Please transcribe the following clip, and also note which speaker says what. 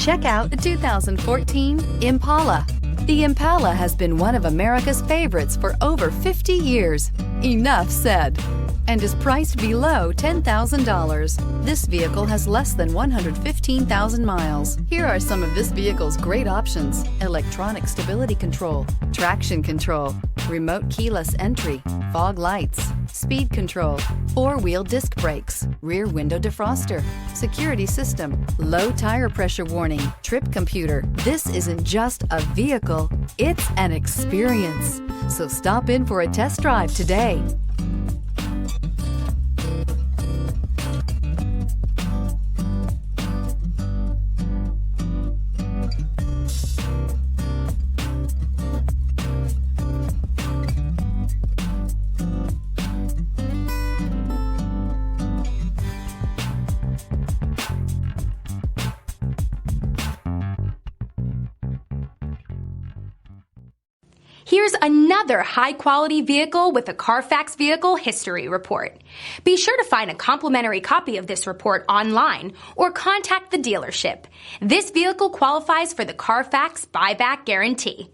Speaker 1: Check out the 2014 Impala. The Impala has been one of America's favorites for over 50 years. Enough said. And is priced below $10,000. This vehicle has less than 115,000 miles. Here are some of this vehicle's great options: electronic stability control, traction control, remote keyless entry, fog lights, speed control, four-wheel disc brakes, rear window defroster, security system, low tire pressure warning, trip computer. This isn't just a vehicle, it's an experience. So stop in for a test drive today.
Speaker 2: Here's another high-quality vehicle with a Carfax Vehicle History Report. Be sure to find a complimentary copy of this report online or contact the dealership. This vehicle qualifies for the Carfax Buyback Guarantee.